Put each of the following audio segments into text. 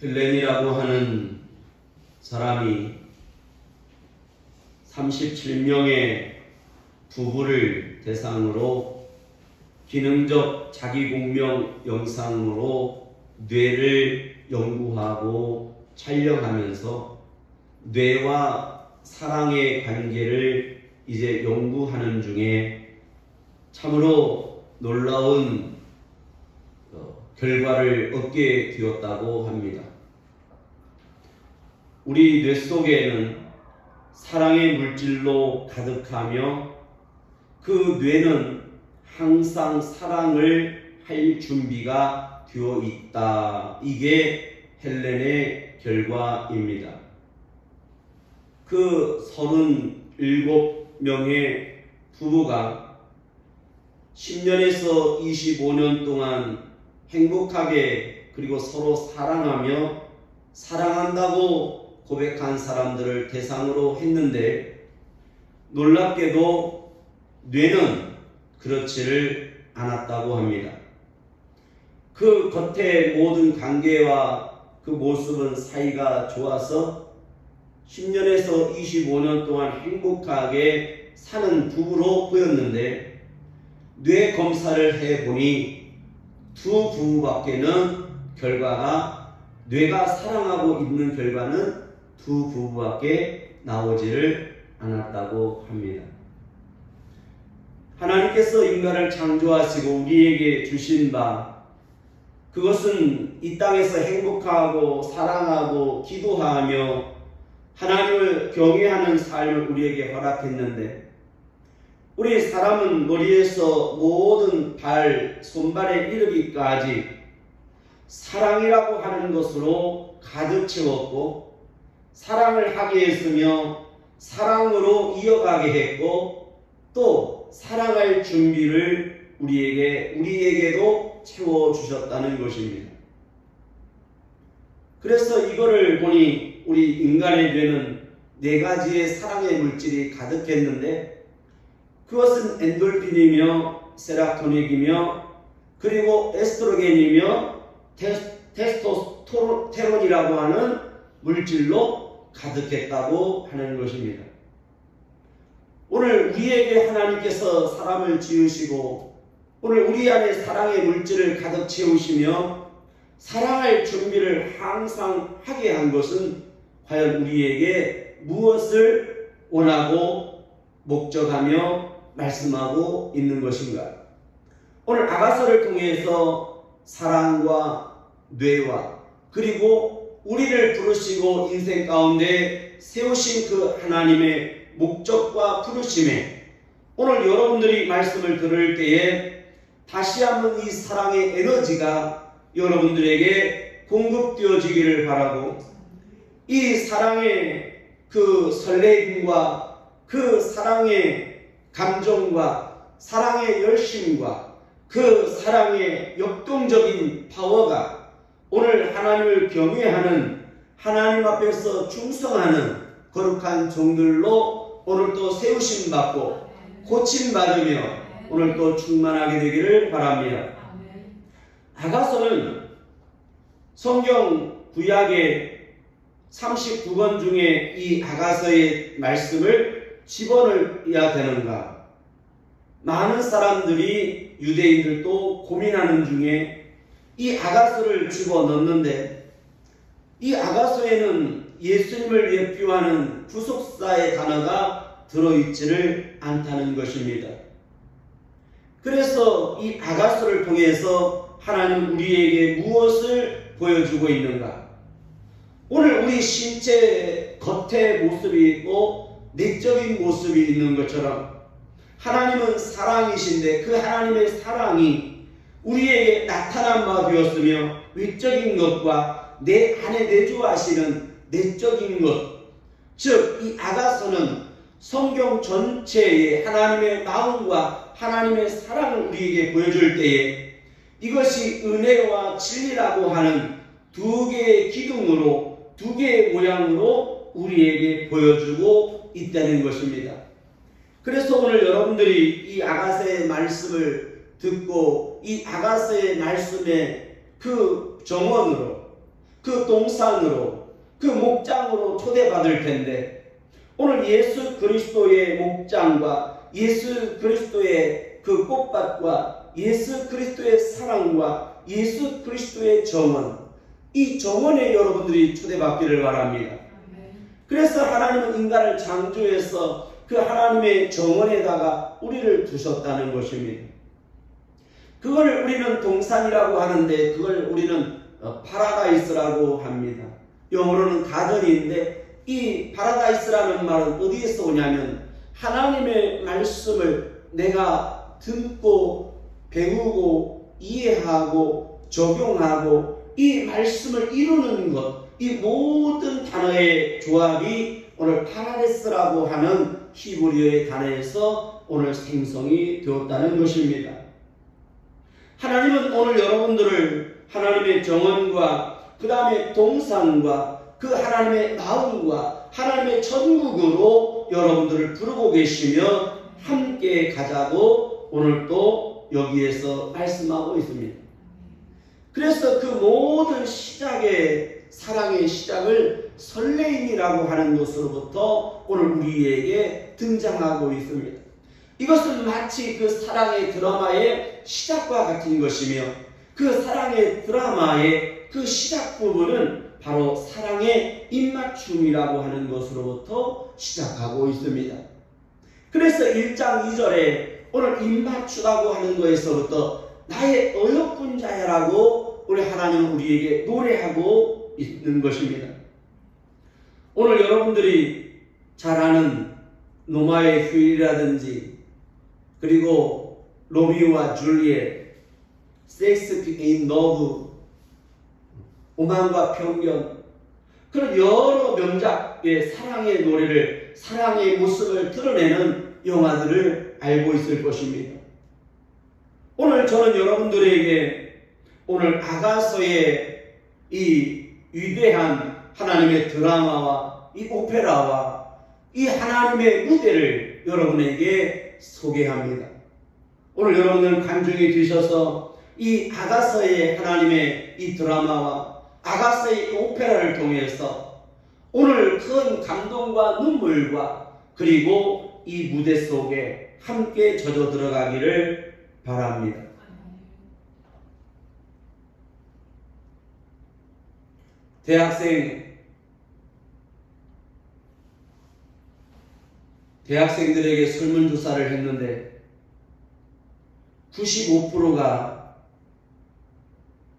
헬렌이라고 하는 사람이 37명의 부부를 대상으로 기능적 자기공명 영상으로 뇌를 연구하고 촬영하면서 뇌와 사랑의 관계를 이제 연구하는 중에 참으로 놀라운 결과를 얻게 되었다고 합니다. 우리 뇌 속에는 사랑의 물질로 가득하며 그 뇌는 항상 사랑을 할 준비가 되어 있다. 이게 헬렌의 결과입니다. 그 37명의 부부가 10년에서 25년 동안 행복하게 그리고 서로 사랑하며 사랑한다고 고백한 사람들을 대상으로 했는데 놀랍게도 뇌는 그렇지를 않았다고 합니다. 그 겉의 모든 관계와 그 모습은 사이가 좋아서 10년에서 25년 동안 행복하게 사는 부부로 보였는데 뇌 검사를 해보니 두 부부밖에는 결과가 뇌가 사랑하고 있는 결과는 두 부부밖에 나오지를 않았다고 합니다. 하나님께서 인간을 창조하시고 우리에게 주신 바 그것은 이 땅에서 행복하고 사랑하고 기도하며 하나님을 경외하는 삶을 우리에게 허락했는데 우리 사람은 머리에서 모든 발, 손발에 이르기까지 사랑이라고 하는 것으로 가득 채웠고 사랑을 하게 했으며 사랑으로 이어가게 했고 또 사랑할 준비를 우리에게도 채워주셨다는 것입니다. 그래서 이거를 보니 우리 인간의 뇌는 4가지의 사랑의 물질이 가득했는데 그것은 엔돌핀이며 세라토닌이며 그리고 에스트로겐이며 테스토스테론이라고 하는 물질로 가득했다고 하는 것입니다. 오늘 우리에게 하나님께서 사람을 지으시고 오늘 우리 안에 사랑의 물질을 가득 채우시며 사랑할 준비를 항상 하게 한 것은 과연 우리에게 무엇을 원하고 목적하며 말씀하고 있는 것인가? 오늘 아가서를 통해서 사랑과 뇌와 그리고 우리를 부르시고 인생 가운데 세우신 그 하나님의 목적과 부르심에 오늘 여러분들이 말씀을 들을 때에 다시 한번 이 사랑의 에너지가 여러분들에게 공급되어지기를 바라고 이 사랑의 그 설레임과 그 사랑의 감정과 사랑의 열심과 그 사랑의 역동적인 파워가 오늘 하나님을 경외하는 하나님 앞에서 충성하는 거룩한 종들로 오늘 또 세우심 받고 고침 받으며 오늘 또 충만하게 되기를 바랍니다. 아가서는 성경 구약의 39권 중에 이 아가서의 말씀을 집어넣어야 되는가? 많은 사람들이 유대인들도 고민하는 중에 이 아가서를 집어넣는데 이 아가서에는 예수님을 예표하는 구속사의 단어가 들어있지를 않다는 것입니다. 그래서 이 아가서를 통해서 하나님 우리에게 무엇을 보여주고 있는가? 오늘 우리 신체 겉의 모습이 있고 내적인 모습이 있는 것처럼 하나님은 사랑이신데 그 하나님의 사랑이 우리에게 나타난 바 되었으며 외적인 것과 내 안에 내주하시는 내적인 것, 즉 이 아가서는 성경 전체의 하나님의 마음과 하나님의 사랑을 우리에게 보여줄 때에 이것이 은혜와 진리라고 하는 두 개의 기둥으로 두 개의 모양으로 우리에게 보여주고 있다는 것입니다. 그래서 오늘 여러분들이 이 아가서의 말씀을 듣고 이 아가서의 말씀의 그 정원으로 그 동산으로, 그 목장으로 초대받을 텐데, 오늘 예수 그리스도의 목장과 예수 그리스도의 그 꽃밭과 예수 그리스도의 사랑과 예수 그리스도의 정원, 이 정원에 여러분들이 초대받기를 바랍니다. 그래서 하나님은 인간을 창조해서 그 하나님의 정원에다가 우리를 두셨다는 것입니다. 그걸 우리는 동산이라고 하는데 그걸 우리는 파라다이스라고 합니다. 영어로는 가든인데 이 파라다이스라는 말은 어디에서 오냐면 하나님의 말씀을 내가 듣고 배우고 이해하고 적용하고 이 말씀을 이루는 것, 이 모든 단어의 조합이 오늘 파라데스라고 하는 히브리어의 단어에서 오늘 생성이 되었다는 것입니다. 하나님은 오늘 여러분들을 하나님의 정원과 그 다음에 동산과 그 하나님의 마음과 하나님의 천국으로 여러분들을 부르고 계시며 함께 가자고 오늘 또 여기에서 말씀하고 있습니다. 그래서 그 모든 시작의 사랑의 시작을 설레임이라고 하는 것으로부터 오늘 우리에게 등장하고 있습니다. 이것은 마치 그 사랑의 드라마의 시작과 같은 것이며 그 사랑의 드라마의 그 시작 부분은 바로 사랑의 입맞춤이라고 하는 것으로부터 시작하고 있습니다. 그래서 1장 2절에 오늘 입맞추라고 하는 것에서부터 나의 어여쁜 자야라고 우리 하나님은 우리에게 노래하고 있는 것입니다. 오늘 여러분들이 잘 아는 노마의 휴일이라든지 그리고 로미오와 줄리엣, 셰익스피어 인 러브, 오만과 편견, 그런 여러 명작의 사랑의 노래를, 사랑의 모습을 드러내는 영화들을 알고 있을 것입니다. 오늘 저는 여러분들에게 오늘 아가서의 이 위대한 하나님의 드라마와 이 오페라와 이 하나님의 무대를 여러분에게 소개합니다. 오늘 여러분은 간증이 되셔서 이 아가서의 하나님의 이 드라마와 아가서의 오페라를 통해서 오늘 큰 감동과 눈물과 그리고 이 무대 속에 함께 젖어 들어가기를 바랍니다. 대학생들에게 설문조사를 했는데 95%가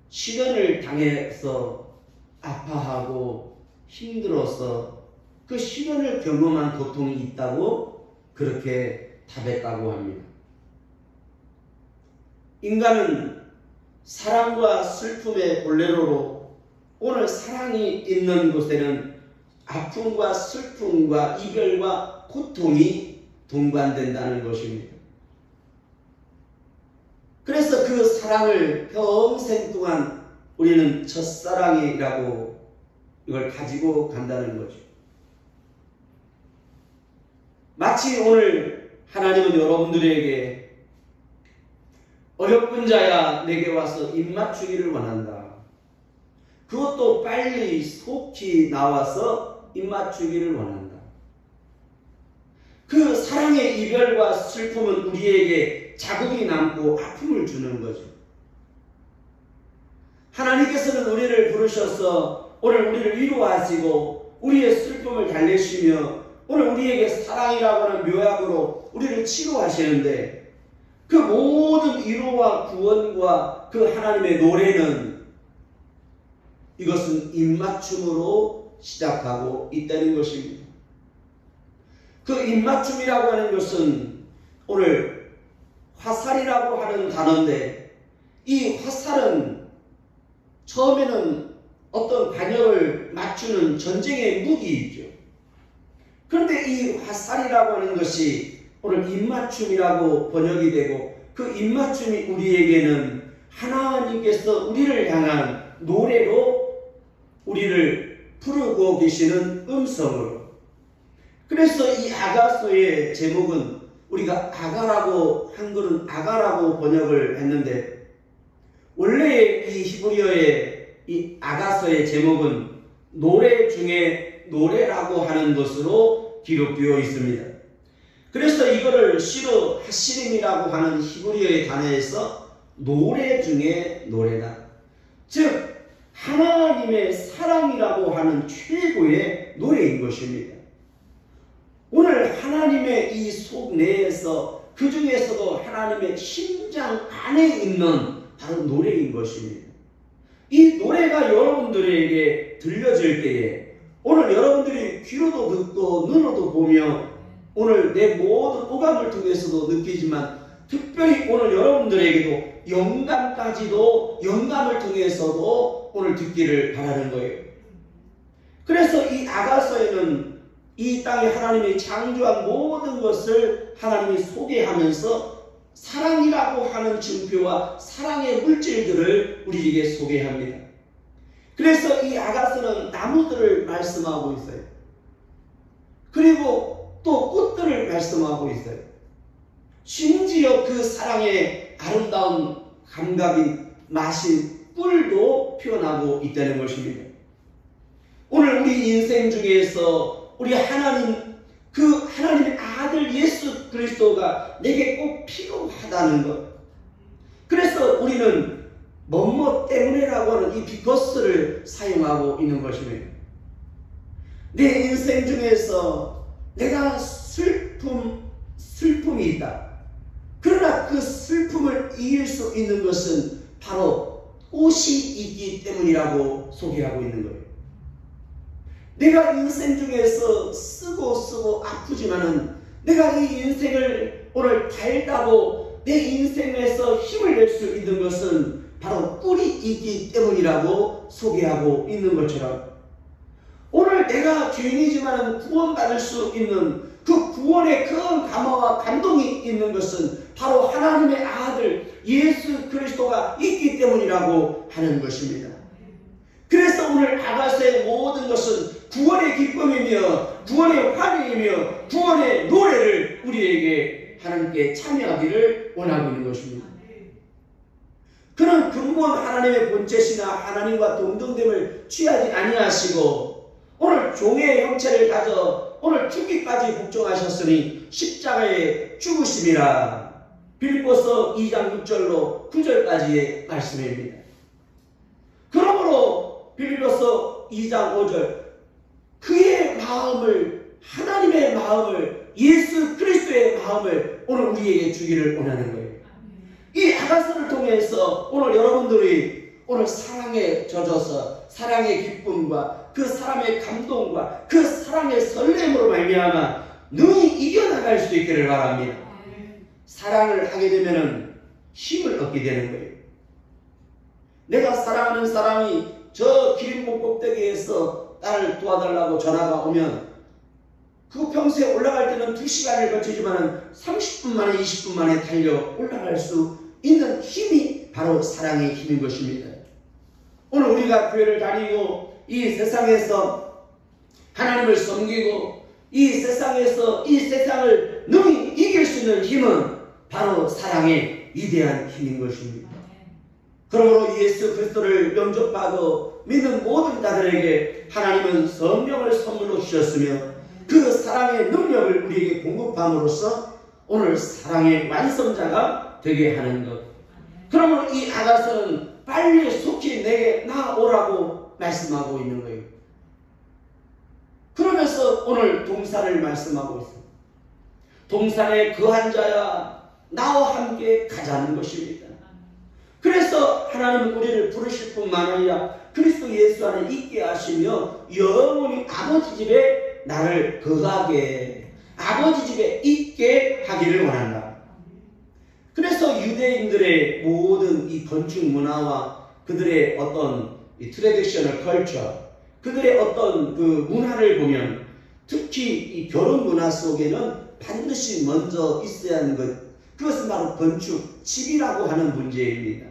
시련을 당해서 아파하고 힘들어서 그 시련을 경험한 고통이 있다고 그렇게 답했다고 합니다. 인간은 사랑과 슬픔의 볼레로로 오늘 사랑이 있는 곳에는 아픔과 슬픔과 이별과 고통이 동반된다는 것입니다. 그래서 그 사랑을 평생 동안 우리는 첫사랑이라고 이걸 가지고 간다는 거죠. 마치 오늘 하나님은 여러분들에게 어여쁜 자야 내게 와서 입맞추기를 원한다. 그것도 빨리 속히 나와서 입맞추기를 원한다. 그 사랑의 이별과 슬픔은 우리에게 자국이 남고 아픔을 주는 거죠. 하나님께서는 우리를 부르셔서 오늘 우리를 위로하시고 우리의 슬픔을 달래시며 오늘 우리에게 사랑이라고 하는 묘약으로 우리를 치료하시는데 그 모든 위로와 구원과 그 하나님의 노래는 이것은 입맞춤으로 시작하고 있다는 것입니다. 그 입맞춤이라고 하는 것은 오늘 화살이라고 하는 단어인데 이 화살은 처음에는 어떤 반역을 맞추는 전쟁의 무기이죠. 그런데 이 화살이라고 하는 것이 오늘 입맞춤이라고 번역이 되고 그 입맞춤이 우리에게는 하나님께서 우리를 향한 노래로 우리를 부르고 계시는 음성으로. 그래서 이 아가서의 제목은 우리가 아가라고 한글은 아가라고 번역을 했는데 원래 이 히브리어의 이 아가서의 제목은 노래 중에 노래라고 하는 것으로 기록되어 있습니다. 그래서 이거를 시르 하시림이라고 하는 히브리어의 단어에서 노래 중에 노래다. 즉 하나님의 사랑이라고 하는 최고의 노래인 것입니다. 오늘 하나님의 이 속내에서 그 중에서도 하나님의 심장 안에 있는 바로 노래인 것입니다. 이 노래가 여러분들에게 들려질 때에 오늘 여러분들이 귀로도 듣고 눈으로도 보며 오늘 내 모든 오감을 통해서도 느끼지만 특별히 오늘 여러분들에게도 영감을 통해서도 오늘 듣기를 바라는 거예요. 그래서 이 아가서에는 이 땅에 하나님이 창조한 모든 것을 하나님이 소개하면서 사랑이라고 하는 증표와 사랑의 물질들을 우리에게 소개합니다. 그래서 이 아가서는 나무들을 말씀하고 있어요. 그리고 또 꽃들을 말씀하고 있어요. 심지어 그 사랑의 아름다운 감각인 마신 꿀도 표현하고 있다는 것입니다. 오늘 우리 인생 중에서 우리 하나님의 아들 예수 그리스도가 내게 꼭 필요하다는 것. 그래서 우리는 뭐뭐 때문에라고 하는 이 비커스를 사용하고 있는 것입니다. 내 인생 중에서 내가 슬픔이 있다. 그러나 그 슬픔을 이길 수 있는 것은 바로 꽃이 있기 때문이라고 소개하고 있는 거예요. 내가 인생 중에서 쓰고 아프지만은 내가 이 인생을 오늘 달다고 내 인생에서 힘을 낼 수 있는 것은 바로 꿀이 있기 때문이라고 소개하고 있는 것처럼 오늘 내가 죄인이지만 구원받을 수 있는 그 구원의 큰 감화와 감동이 있는 것은 바로 하나님의 아들 예수 그리스도가 있기 때문이라고 하는 것입니다. 그래서 오늘 아가서의 모든 것은 구원의 기쁨이며 구원의 환희이며 구원의 노래를 우리에게 하나님께 참여하기를 원하고 있는 것입니다. 그는 근본 하나님의 본체시나 하나님과 동등됨을 취하지 아니하시고 오늘 종의 형체를 가져 오늘 죽기까지 복종하셨으니 십자가에 죽으심이라. 빌립보서 2장 6절로 9절까지의 말씀입니다. 그러므로 빌립보서 2장 5절 그의 마음을 하나님의 마음을 예수 그리스도의 마음을 오늘 우리에게 주기를 원하는 거예요. 이 아가서를 통해서 오늘 여러분들이 오늘 사랑에 젖어서 사랑의 기쁨과 그 사랑의 감동과 그 사랑의 설렘으로 말미암아 능히 이겨나갈 수 있기를 바랍니다. 사랑을 하게 되면 힘을 얻게 되는 거예요. 내가 사랑하는 사람이 저 기린봉 꼭대기에서 나를 도와달라고 전화가 오면 그 평소에 올라갈 때는 2시간을 거치지만 30분 만에 20분 만에 달려 올라갈 수 있는 힘이 바로 사랑의 힘인 것입니다. 오늘 우리가 교회를 다니고 이 세상에서 하나님을 섬기고 이 세상에서 이 세상을 능히 이길 수 있는 힘은 바로 사랑의 위대한 힘인 것입니다. 그러므로 예수 그리스도를 영접하고 믿는 모든 자들에게 하나님은 성령을 선물로 주셨으며 그 사랑의 능력을 우리에게 공급함으로써 오늘 사랑의 완성자가 되게 하는 것. 그러므로 이 아가서는 빨리 속히 내게 나오라고 말씀하고 있는 거예요. 그러면서 오늘 동산을 말씀하고 있습니다. 동산에 거한 자야 나와 함께 가자는 것입니다. 그래서 하나님은 우리를 부르실 뿐만 아니라 그리스도 예수 안에 있게 하시며 영원히 아버지 집에 나를 거하게 아버지 집에 있게 하기를 원한다. 그래서 유대인들의 모든 이 건축 문화와 그들의 어떤 이 트래디셔널 컬처 그들의 어떤 그 문화를 보면 특히 이 결혼 문화 속에는 반드시 먼저 있어야 하는 것 그것은 바로 건축, 집이라고 하는 문제입니다.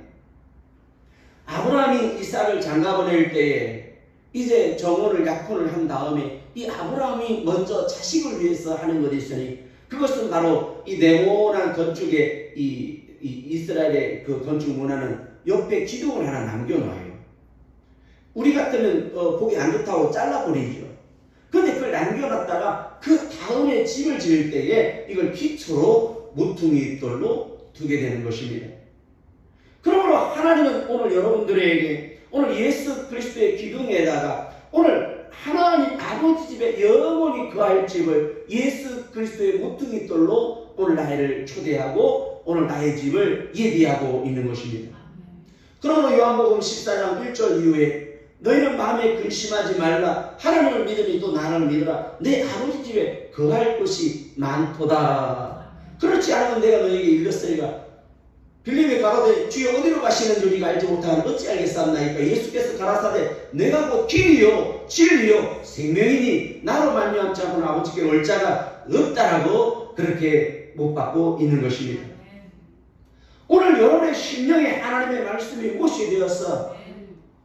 아브라함이 이삭을 장가보낼 때에 이제 정혼을 약혼을 한 다음에 이 아브라함이 먼저 자식을 위해서 하는 것이 있으니 그것은 바로 이 네모난 건축의 이 이스라엘의 그 건축 문화는 옆에 기둥을 하나 남겨놔요. 때는 보기 안 좋다고 잘라버리죠. 근데 그걸 남겨놨다가 그 다음에 집을 지을 때에 이걸 기초로 모퉁이 돌로 두게 되는 것입니다. 그러므로 하나님은 오늘 여러분들에게 오늘 예수 그리스도의 기둥에다가 오늘 하나님 아버지 집에 영원히 거할 집을 예수 그리스도의 모퉁이 돌로 오늘 나를 초대하고 오늘 나의 집을 예비하고 있는 것입니다. 그러므로 요한복음 14장 1절 이후에 너희는 마음에 근심하지 말라. 하나님을 믿으니 또 나를 믿으라. 내 아버지 집에 거할 곳이 많도다. 그렇지 않으면 내가 너에게 일렀으리라. 빌립에 가로되 주여 어디로 가시는 줄 우리가 알지 못하면 어찌 알겠사옵나이까. 예수께서 가라사대 내가 곧 길이요 진리요 생명이니 나로 말미암지 않고는 아버지께 올 자가 없다라고 그렇게 못 받고 있는 것입니다. 오늘 여러분의 심령에 하나님의 말씀이 못이 되어서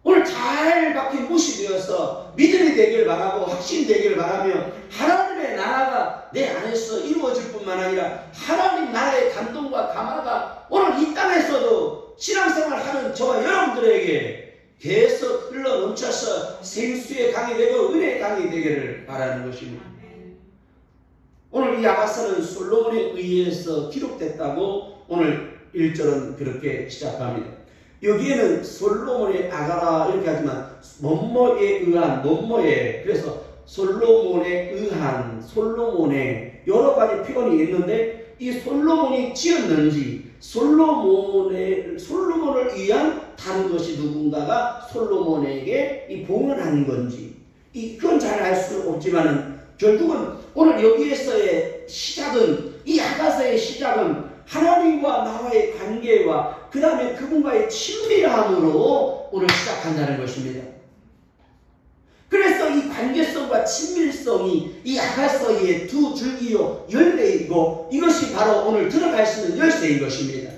오늘 잘 박힌 못이 되어서 믿음이 되길 바라고 확신이 되길 바라며 하나님의 나라가 내 안에서 이루어질 뿐만 아니라 하나님 나라의 감동과 감화가 오늘 이 땅에서도 신앙생활하는 저와 여러분들에게 계속 흘러 넘쳐서 생수의 강이 되고 은혜의 강이 되기를 바라는 것입니다. 오늘 이 아가서는 솔로몬에 의해서 기록됐다고 오늘 1절은 그렇게 시작합니다. 여기에는 솔로몬의 아가라 이렇게 하지만 뭐뭐에 의한 뭐뭐에 그래서 솔로몬에 의한 솔로몬의 여러 가지 표현이 있는데 이 솔로몬이 지었는지 솔로몬을 위한 다른 것이 누군가가 솔로몬에게 이 봉헌한 건지 그건 잘 알 수 없지만은 결국은 오늘 여기에서의 시작은 이 아가서의 시작은 하나님과 나와의 관계와 그 다음에 그분과의 친밀함으로 오늘 시작한다는 것입니다. 그래서 이 관계성과 친밀성이 이 아가서의 두 줄기요 열매이고 이것이 바로 오늘 들어갈 수 있는 열쇠인 것입니다.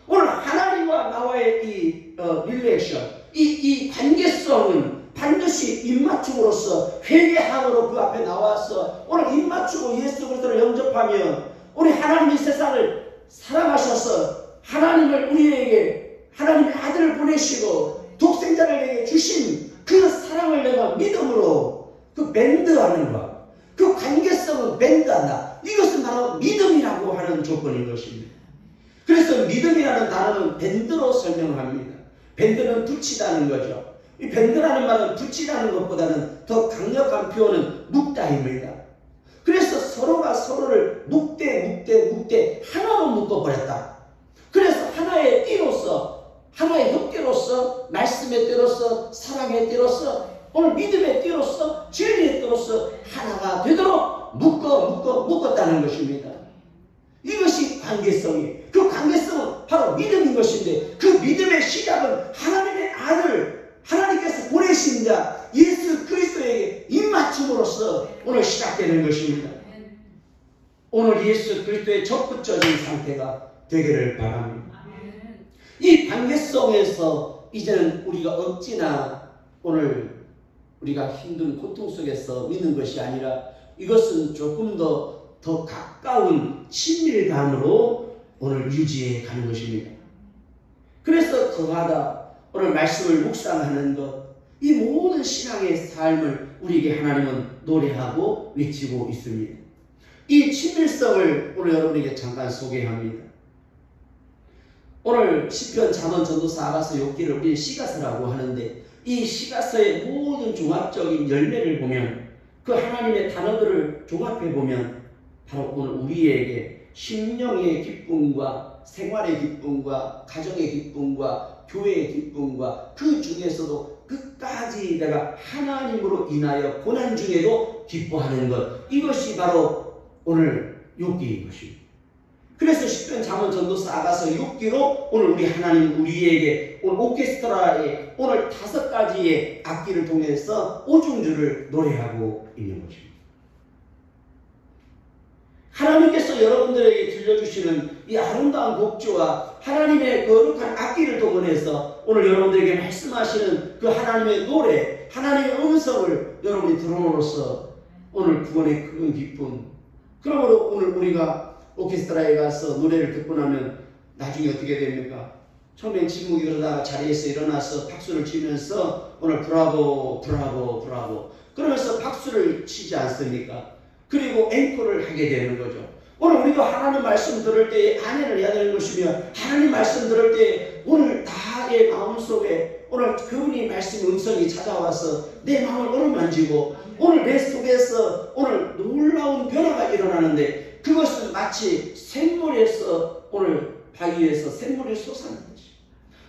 오늘 하나님과 나와의 이 릴레이션, 이 관계성은 반드시 입맞춤으로써 회개함으로 그 앞에 나와서 오늘 입맞추고 예수 그리스도를 영접하며 우리 하나님이 세상을 사랑하셔서 하나님을 우리에게 하나님의 아들을 보내시고 독생자를 내게 주신 그 사랑을 내가 믿음으로 그 밴드하는 것, 그 관계성은 밴드한다. 이것은 바로 믿음이라고 하는 조건인 것입니다. 그래서 믿음이라는 단어는 밴드로 설명합니다. 밴드는 붙이다는 거죠. 이 밴드라는 말은 붙이다는 것보다는 더 강력한 표현은 묶다입니다. 그래서 서로가 서로를 묶되 하나로 묶어버렸다. 그래서 하나의 띠로서 하나의 협계로서 말씀의 띠로서 사랑의 띠로서 오늘 믿음의 띠로서 진리의 띠로서 하나가 되도록 묶었다는 것입니다. 이것이 관계성이 그 관계성은 바로 믿음인 것인데 그 믿음의 시작은 하나님의 아들 하나님께서 보내신 자 예수 그리스도에게 입맞춤으로써 오늘 시작되는 것입니다. 오늘 예수 그리스도의 적극적인 상태가 되기를 바랍니다. 이 관계성에서 이제는 우리가 억지나 오늘 우리가 힘든 고통 속에서 믿는 것이 아니라 이것은 조금 더 가까운 친밀감으로 오늘 유지해 가는 것입니다. 그래서 그마다 오늘 말씀을 묵상하는 것, 이 모든 신앙의 삶을 우리에게 하나님은 노래하고 외치고 있습니다. 이 친밀성을 오늘 여러분에게 잠깐 소개합니다. 오늘 시편, 잠언, 전도서, 아가서, 욥기를 우리 시가서라고 하는데 이 시가서의 모든 종합적인 열매를 보면 그 하나님의 단어들을 종합해 보면 바로 오늘 우리에게 심령의 기쁨과 생활의 기쁨과 가정의 기쁨과 교회의 기쁨과 그 중에서도 끝까지 내가 하나님으로 인하여 고난 중에도 기뻐하는 것, 이것이 바로 오늘 욥기인 것입니다. 그래서 시편, 잠언, 전도서, 아가서, 욥기로 오늘 우리 하나님 우리에게 오늘 오케스트라의 오늘 5가지의 악기를 통해서 오중주를 노래하고 있는 것입니다. 하나님께서 여러분들에게 들려주시는 이 아름다운 곡조와 하나님의 거룩한 악기를 동원해서 오늘 여러분들에게 말씀하시는 그 하나님의 노래, 하나님의 음성을 여러분이 들음으로써 오늘 구원의 큰 기쁨, 그러므로 오늘 우리가 오케스트라에 가서 노래를 듣고 나면 나중에 어떻게 됩니까? 처음엔 침묵이 그러다가 자리에서 일어나서 박수를 치면서 오늘 브라보 브라보 브라보 그러면서 박수를 치지 않습니까? 그리고 앵콜을 하게 되는 거죠. 오늘 우리도 하나님 말씀 들을 때 안해를 해야 되는 것이며 하나님 말씀 들을 때 오늘 나의 마음속에 오늘 그분이 말씀 음성이 찾아와서 내 마음을 어루만지고 오늘 내 속에서 오늘 놀라운 변화가 일어나는데 그것은 마치 샘물에서 오늘 바위에서 샘물이 솟아나는 것이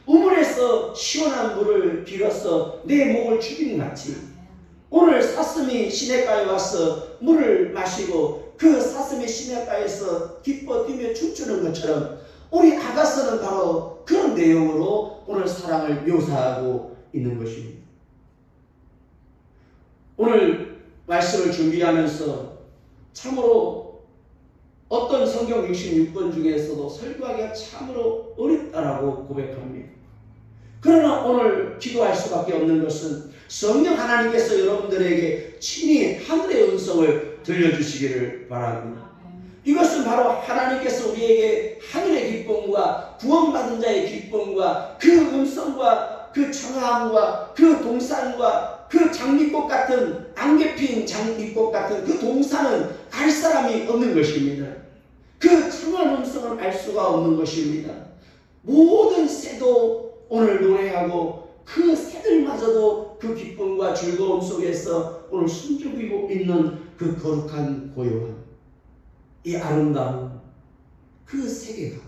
우물에서 시원한 물을 빌어서 내 목을 죽인 것 같이 오늘 사슴이 시냇가에 와서 물을 마시고 그 사슴이 시냇가에서 기뻐 뛰며 춤추는 것처럼 우리 아가서는 바로 그런 내용으로 오늘 사랑을 묘사하고 있는 것입니다. 오늘 말씀을 준비하면서 참으로 어떤 성경 66권 중에서도 설교하기가 참으로 어렵다라고 고백합니다. 그러나 오늘 기도할 수밖에 없는 것은 성령 하나님께서 여러분들에게 친히 하늘의 음성을 들려주시기를 바랍니다. 이것은 바로 하나님께서 우리에게 하늘의 기쁨과 구원받은 자의 기쁨과 그 음성과 그 청아함과 그 동산과 그 장미꽃 같은 안개 핀 장미꽃 같은 그 동산은 알 사람이 없는 것입니다. 그 청아한 음성을 알 수가 없는 것입니다. 모든 새도 오늘 노래하고 그 새들마저도 그 기쁨과 즐거움 속에서 오늘 숨죽이고 있는 그 거룩한 고요함, 이 아름다운 그 세계가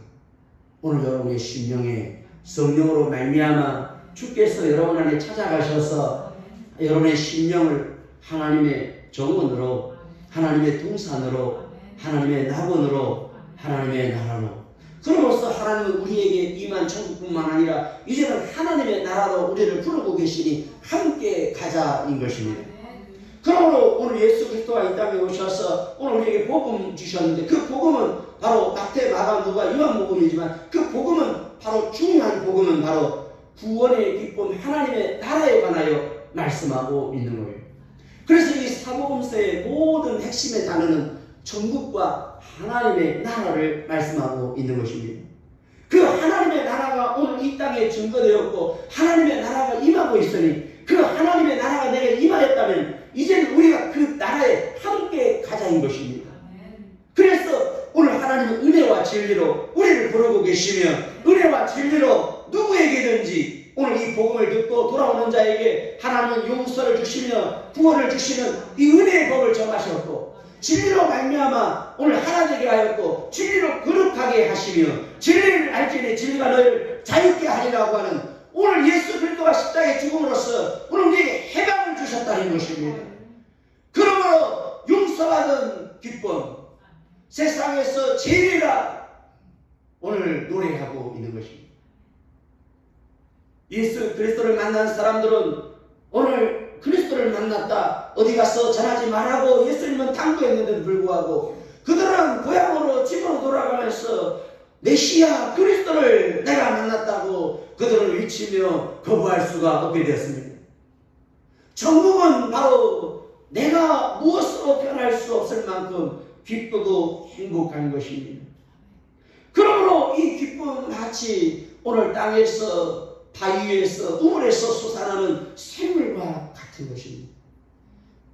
오늘 여러분의 심령에 성령으로 말미암아 주께서 여러분 안에 찾아가셔서 여러분의 심령을 하나님의 정원으로 하나님의 동산으로 하나님의 낙원으로 하나님의 나라로 그럼으로써 하나님은 우리에게 임한 천국뿐만 아니라 이제는 하나님의 나라로 우리를 부르고 계시니 함께 가자인 것입니다. 그러므로 오늘 예수 그리스도가 이 땅에 오셔서 오늘 우리에게 복음 주셨는데 그 복음은 바로 마태, 마가, 누가, 요한복음이지만 그 복음은 바로 중요한 복음은 바로 구원의 기쁨 하나님의 나라에 관하여 말씀하고 있는 거예요. 그래서 이 사복음서의 모든 핵심의 단어는 천국과 하나님의 나라를 말씀하고 있는 것입니다. 그 하나님의 나라가 오늘 이 땅에 증거되었고 하나님의 나라가 임하고 있으니 그 하나님의 나라가 내게 임하였다면 이제는 우리가 그 나라에 함께 가자인 것입니다. 그래서 오늘 하나님은 은혜와 진리로 우리를 부르고 계시며 은혜와 진리로 누구에게든지 오늘 이 복음을 듣고 돌아오는 자에게 하나님은 용서를 주시며 구원을 주시는 이 은혜의 법을 정하셨고 진리로 말미암아 오늘 하나 되게 하였고 진리로 거룩하게 하시며 진리를 알지니 진리가 너희를 자유케 하리라고 하는 오늘 예수 그리스도가 십자가에 죽음으로써 오늘 우리에게 해방을 주셨다는 것입니다. 그러므로 용서받은 기쁨 세상에서 제일이라 오늘 노래하고 있는 것입니다. 예수 그리스도를 만난 사람들은 오늘 그리스도를 만났다 어디 가서 전하지 말라고 예수님은 당부했는데도 불구하고 그들은 고향으로 집으로 돌아가면서 메시아 그리스도를 내가 만났다고 그들은 외치며 거부할 수가 없게 되었습니다. 천국은 바로 내가 무엇으로 표현할 수 없을 만큼 기쁘고 행복한 것입니다. 그러므로 이 기쁨 마치 오늘 땅에서 바위에서 우물에서 솟아나는 샘물과 같은 것입니다.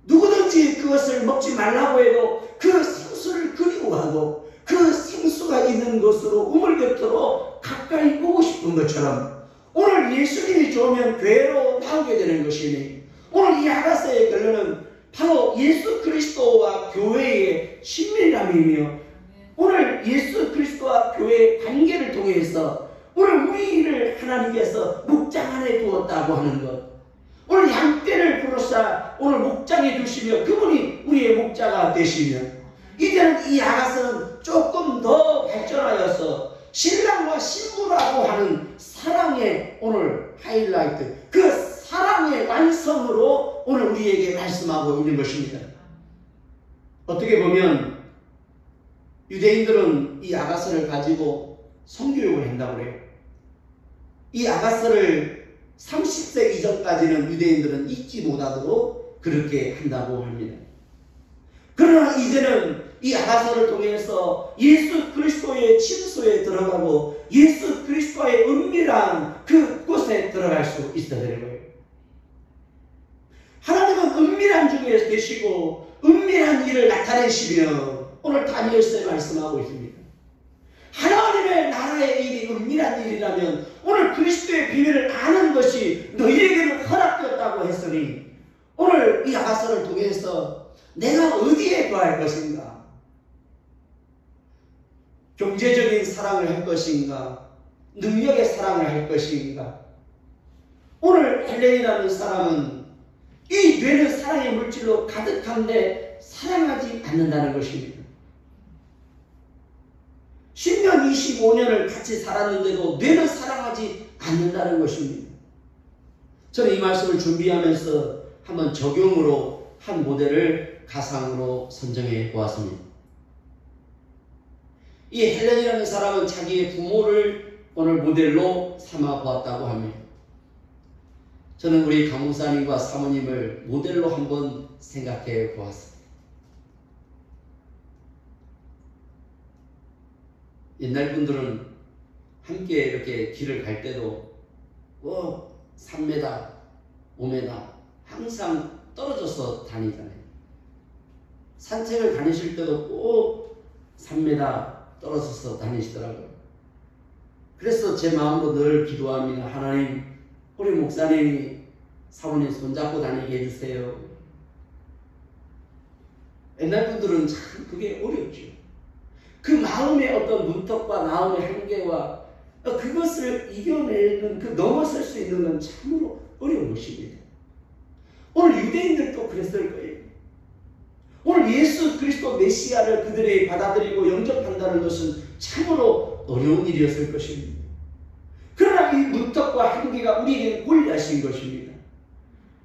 누구든지 그것을 먹지 말라고 해도 그 생수를 그리워하고 그 생수가 있는 곳으로 우물 곁으로 가까이 오고 싶은 것처럼 오늘 예수님이 좋으면 교회로 나오게 되는 것이니 오늘 이 아가서의 결론은 바로 예수 그리스도와 교회의 친밀함이며 오늘 예수 그리스도와 교회의 관계를 통해서 오늘 우리를 하나님께서 목장 안에 두었다고 하는 것 오늘 양떼를 부르사 오늘 목장에 두시며 그분이 우리의 목자가 되시며 이제는 이 아가서는 조금 더 발전하여서 신랑과 신부라고 하는 사랑의 오늘 하이라이트 그 사랑의 완성으로 오늘 우리에게 말씀하고 있는 것입니다. 어떻게 보면 유대인들은 이 아가서를 가지고 성교육을 한다고 해요. 이 아가서를 30세 이전까지는 유대인들은 잊지 못하도록 그렇게 한다고 합니다. 그러나 이제는 이 아가서를 통해서 예수 그리스도의 침소에 들어가고 예수 그리스도의 은밀한 그곳에 들어갈 수 있어야 되는 거예요. 하나님은 은밀한 중에 계시고 은밀한 일을 나타내시며 오늘 다니엘서에 말씀하고 있습니다. 하나님의 나라의 일이 은밀한 일이라면 오늘 그리스도의 비밀을 아는 것이 너희에게는 허락되었다고 했으니 오늘 이 아가서를 통해서 내가 어디에 거할 것인가? 경제적인 사랑을 할 것인가? 능력의 사랑을 할 것인가? 오늘 헬렌이라는 사람은 이 뇌는 사랑의 물질로 가득한데 사랑하지 않는다는 것입니다. 10년, 25년을 같이 살았는데도 뇌는 사랑하지 않는다는 것입니다. 저는 이 말씀을 준비하면서 한번 적용으로 한 모델을 가상으로 선정해 보았습니다. 이 헬렌이라는 사람은 자기의 부모를 오늘 모델로 삼아 보았다고 합니다. 저는 우리 강목사님과 사모님을 모델로 한번 생각해 보았습니다. 옛날 분들은 함께 이렇게 길을 갈 때도 3m, 5m 항상 떨어져서 다니잖아요. 산책을 다니실 때도 꼭 3m 떨어져서 다니시더라고요. 그래서 제 마음으로 늘 기도합니다. 하나님, 우리 목사님이 사모님 손잡고 다니게 해주세요. 옛날 분들은 참 그게 어렵죠. 그 마음의 어떤 문턱과 마음의 한계와 그것을 이겨내는 넘어설 수 있는 건 참으로 어려운 것입니다. 오늘 유대인들도 그랬을 거예요. 오늘 예수 그리스도 메시아를 그들이 받아들이고 영접한다는 것은 참으로 어려운 일이었을 것입니다. 그러나 이 문턱과 한계가 우리에게 골리앗인 것입니다.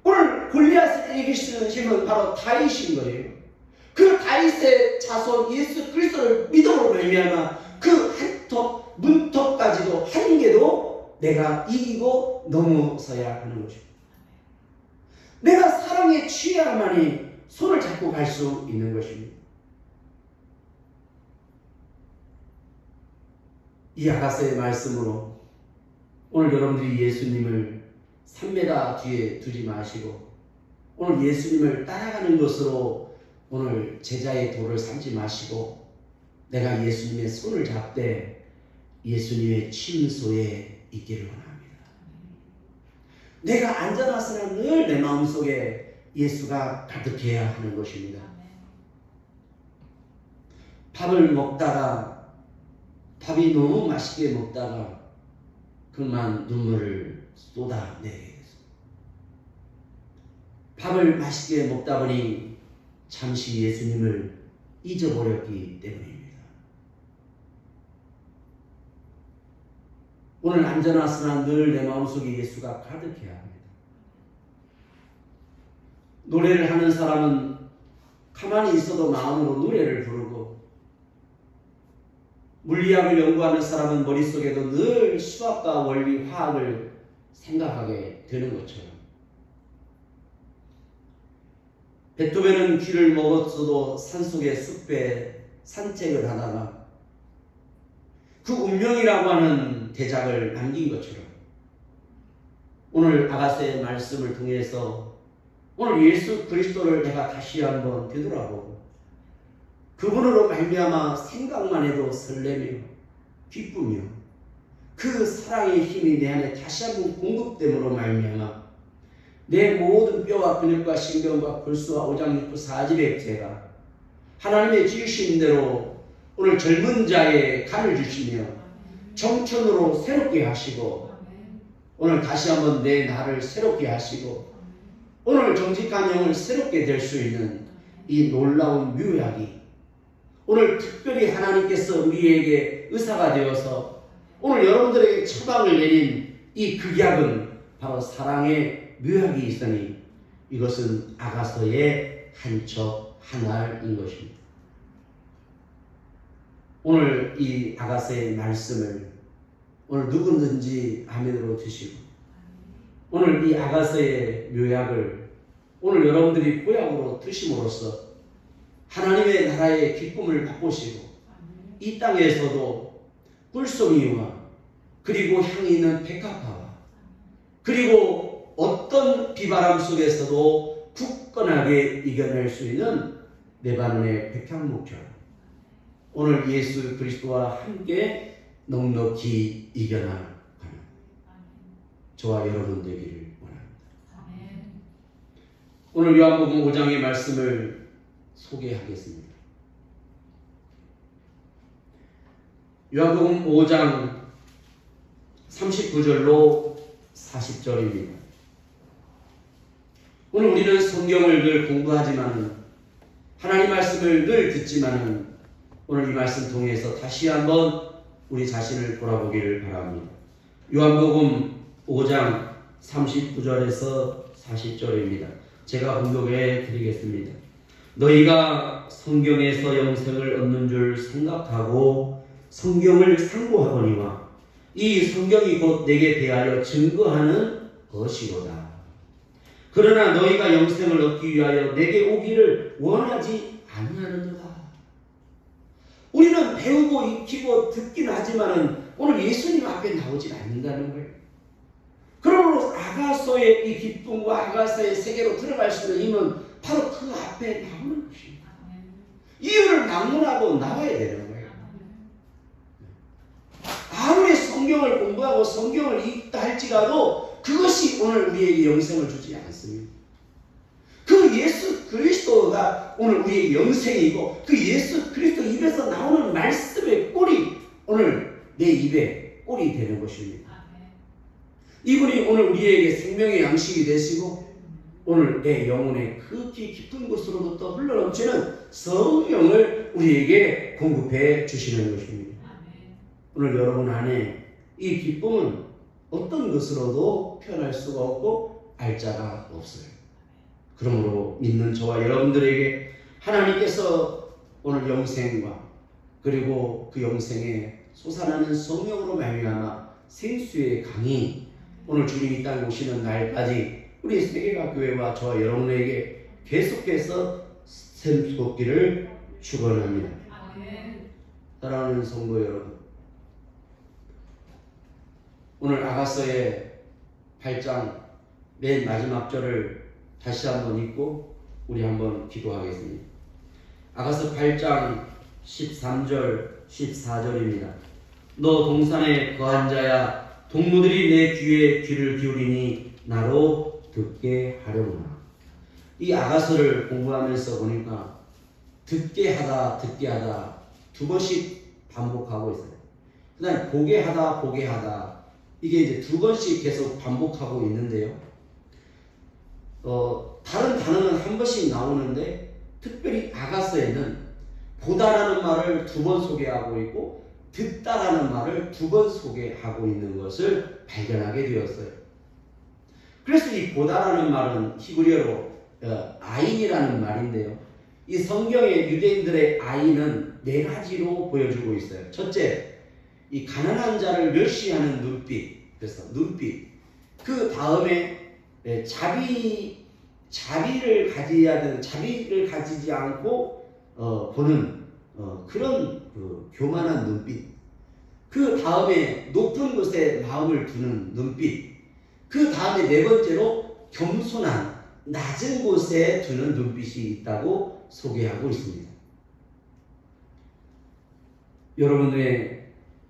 오늘 골리앗을 이길 수 있는 힘은 바로 다윗인 거예요. 그 다윗의 자손 예수 그리스도를 믿음으로 말미암아 그 한턱 문턱까지도 한계도 내가 이기고 넘어서야 하는 것입니다. 내가 사랑에 취해야만이 손을 잡고 갈 수 있는 것입니다. 이 아가서의 말씀으로 오늘 여러분들이 예수님을 3m 뒤에 두지 마시고 오늘 예수님을 따라가는 것으로 오늘 제자의 도를 삼지 마시고 내가 예수님의 손을 잡되 예수님의 침소에 있기를 원합니다. 내가 앉아나서는 늘 내 마음속에 예수가 가득해야 하는 것입니다. 밥을 먹다가 밥이 너무 맛있게 먹다가 그만 눈물을 쏟아내게 됐습니다. 밥을 맛있게 먹다 보니 잠시 예수님을 잊어버렸기 때문입니다. 오늘 앉아놨으나 늘 내 마음속에 예수가 가득해야 합니다. 노래를 하는 사람은 가만히 있어도 마음으로 노래를 부르고 물리학을 연구하는 사람은 머릿속에도 늘 수학과 원리, 화학을 생각하게 되는 것처럼 베토벤은 귀를 먹었어도 산속의 숲에 산책을 하다가 그 운명이라고 하는 대작을 남긴 것처럼 오늘 아가서의 말씀을 통해서 오늘 예수 그리스도를 내가 다시 한번 되돌아보고 그분으로 말미암아 생각만 해도 설레며 기쁘며 그 사랑의 힘이 내 안에 다시 한번 공급됨으로 말미암아 내 모든 뼈와 근육과 신경과 골수와 오장육부 사질의 액체가 하나님의 지으신 대로 오늘 젊은 자의 간을 주시며 정천으로 새롭게 하시고 오늘 다시 한번 내 나를 새롭게 하시고 오늘 정직한 영을 새롭게 될 수 있는 이 놀라운 묘약이 오늘 특별히 하나님께서 우리에게 의사가 되어서 오늘 여러분들에게 처방을 내린 이 극약은 바로 사랑의 묘약이 있으니 이것은 아가서의 한 척 하나인 것입니다. 오늘 이 아가서의 말씀을 오늘 누구든지 아멘으로 드시고 오늘 이 아가서의 묘약을 오늘 여러분들이 보약으로 드심으로써 하나님의 나라의 기쁨을 맛보시고 이 땅에서도 꿀송이와 그리고 향이 있는 백합화와 그리고 어떤 비바람 속에서도 굳건하게 이겨낼 수 있는 레바논의 백향목처럼 오늘 예수 그리스도와 함께 넉넉히 이겨나가는 저와 여러분 되기를 원합니다. 오늘 요한복음 5장의 말씀을 소개하겠습니다. 요한복음 5장 39절로 40절입니다. 오늘 우리는 성경을 늘 공부하지만 하나님 말씀을 늘 듣지만 오늘 이 말씀 통해서 다시 한번 우리 자신을 돌아보기를 바랍니다. 요한복음 5장 39절에서 40절입니다. 제가 봉독해 드리겠습니다. 너희가 성경에서 영생을 얻는 줄 생각하고 성경을 상고하거니와 이 성경이 곧 내게 대하여 증거하는 것이로다. 그러나 너희가 영생을 얻기 위하여 내게 오기를 원하지 아니하는도다. 우리는 배우고 익히고 듣긴 하지만 오늘 예수님 앞에 나오질 않는다는 거예요. 그러므로 아가서의 이 기쁨과 아가서의 세계로 들어갈 수 있는 힘은 바로 그 앞에 나오는 것입니다. 이유를 막론하고 나와야 되는 거예요. 아무리 성경을 공부하고 성경을 읽다 할지라도 그것이 오늘 우리에게 영생을 주지 않습니다. 그 예수 그리스도가 오늘 우리의 영생이고 그 예수 그리스도 입에서 나오는 말씀의 꼴이 오늘 내 입에 꼴이 되는 것입니다. 이분이 오늘 우리에게 생명의 양식이 되시고 오늘 내 영혼의 극히 깊은 곳으로부터 흘러넘치는 성령을 우리에게 공급해 주시는 것입니다. 오늘 여러분 안에 이 기쁨은 어떤 것으로도 표현할 수가 없고 알 자가 없어요. 그러므로 믿는 저와 여러분들에게 하나님께서 오늘 영생과 그리고 그 영생에 솟아나는 성령으로 말미암아 생수의 강이 오늘 주님이 땅에 오시는 날까지 우리 세계가 교회와 저와 여러분에게 계속해서 샘솟기를 축원합니다. 사랑하는 성도 여러분, 오늘 아가서의 8장 맨 마지막 절을 다시 한번 읽고 우리 한번 기도하겠습니다. 아가서 8장 13절 14절입니다. 너 동산에 거한 자야 동무들이 내 귀에 귀를 기울이니 나로 듣게 하려구나. 이 아가서를 공부하면서 보니까 듣게 하다 두 번씩 반복하고 있어요. 그 다음에 보게 하다 이게 이제 두 번씩 계속 반복하고 있는데요. 다른 단어는 한 번씩 나오는데 특별히 아가서에는 보다라는 말을 두 번 소개하고 있고 듣다라는 말을 두 번 소개하고 있는 것을 발견하게 되었어요. 그래서 이 보다라는 말은 히브리어로 아인이라는 말인데요. 이 성경의 유대인들의 아인은 네 가지로 보여주고 있어요. 첫째, 이 가난한 자를 멸시하는 눈빛. 그래서 눈빛. 그 다음에 자비를 가지지 않고 보는 그런 교만한 눈빛. 그 다음에 높은 곳에 마음을 두는 눈빛. 그 다음에 네 번째로 겸손한 낮은 곳에 두는 눈빛이 있다고 소개하고 있습니다. 여러분의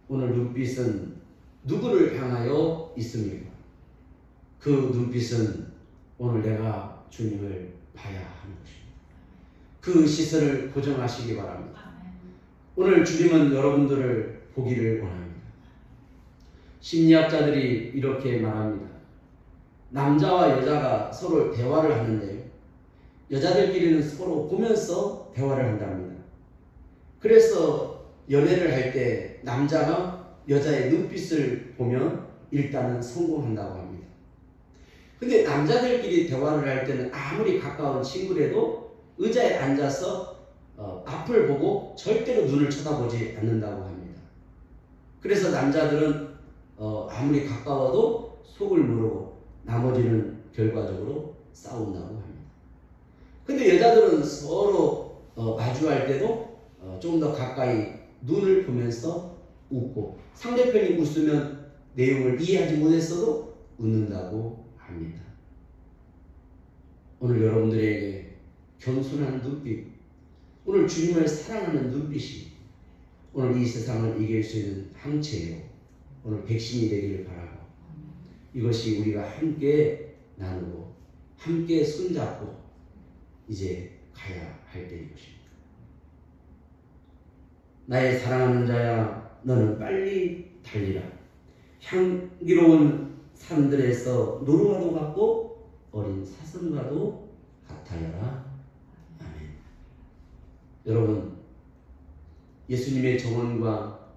오늘 눈빛은 누구를 향하여 있습니까? 그 눈빛은 오늘 내가 주님을 봐야 하는 것입니다. 그 시선을 고정하시기 바랍니다. 오늘 주님은 여러분들을 보기를 원합니다. 심리학자들이 이렇게 말합니다. 남자와 여자가 서로 대화를 하는데요. 여자들끼리는 서로 보면서 대화를 한답니다. 그래서 연애를 할 때 남자가 여자의 눈빛을 보면 일단은 성공한다고 합니다. 근데 남자들끼리 대화를 할 때는 아무리 가까운 친구라도 의자에 앉아서 앞을 보고 절대로 눈을 쳐다보지 않는다고 합니다. 그래서 남자들은 아무리 가까워도 속을 모르고 나머지는 결과적으로 싸운다고 합니다. 근데 여자들은 서로 마주할 때도 좀 더 가까이 눈을 보면서 웃고, 상대편이 웃으면 내용을 이해하지 못했어도 웃는다고 합니다. 오늘 여러분들에게 겸손한 눈빛, 오늘 주님을 사랑하는 눈빛이 오늘 이 세상을 이길 수 있는 항체요, 오늘 백신이 되기를 바라고, 이것이 우리가 함께 나누고 함께 손잡고 이제 가야 할 때인 것입니다. 나의 사랑하는 자야, 너는 빨리 달리라. 향기로운 산들에서 노루와도 같고 어린 사슴과도 같아여라. 아멘. 여러분, 예수님의 정원과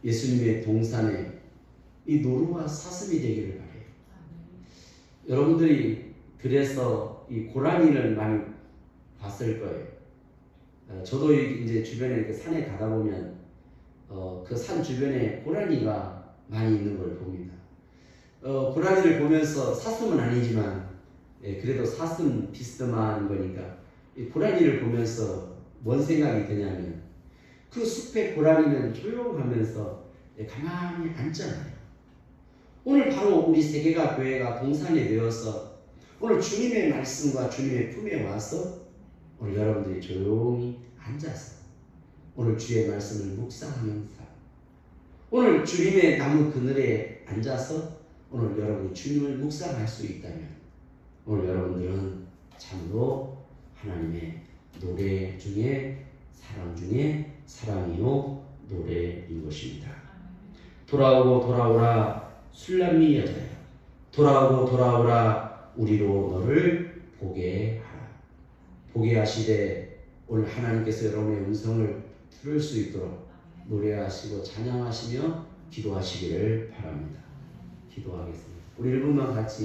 예수님의 동산에 이 노루와 사슴이 되기를 바라요. 여러분들이 그래서 이 고라니를 많이 봤을 거예요. 저도 이제 주변에 이렇게 산에 가다 보면 그 산 주변에 고라니가 많이 있는 걸 봅니다. 고라니를 보면서, 사슴은 아니지만 그래도 사슴 비스듬한 거니까 이 고라니를 보면서 뭔 생각이 드냐면, 그 숲의 고라니는 조용하면서 가만히 앉잖아요. 오늘 바로 우리 세계가 교회가 동산이 되어서 오늘 주님의 말씀과 주님의 품에 와서 오늘 여러분들이 조용히 앉아서 오늘 주의 말씀을 묵상하면서 오늘 주님의 나무 그늘에 앉아서 오늘 여러분이 주님을 묵상할 수 있다면 오늘 여러분들은 참으로 하나님의 노래 중에 사랑 중에 사랑이요 노래인 것입니다. 돌아오고 돌아오라 술람미 여자야, 돌아오고 돌아오라 우리로 너를 보게 하라. 보게 하시되 오늘 하나님께서 여러분의 음성을 들을 수 있도록 노래하시고 찬양하시며 기도하시기를 바랍니다. 기도하겠습니다. 우리 1분만 같이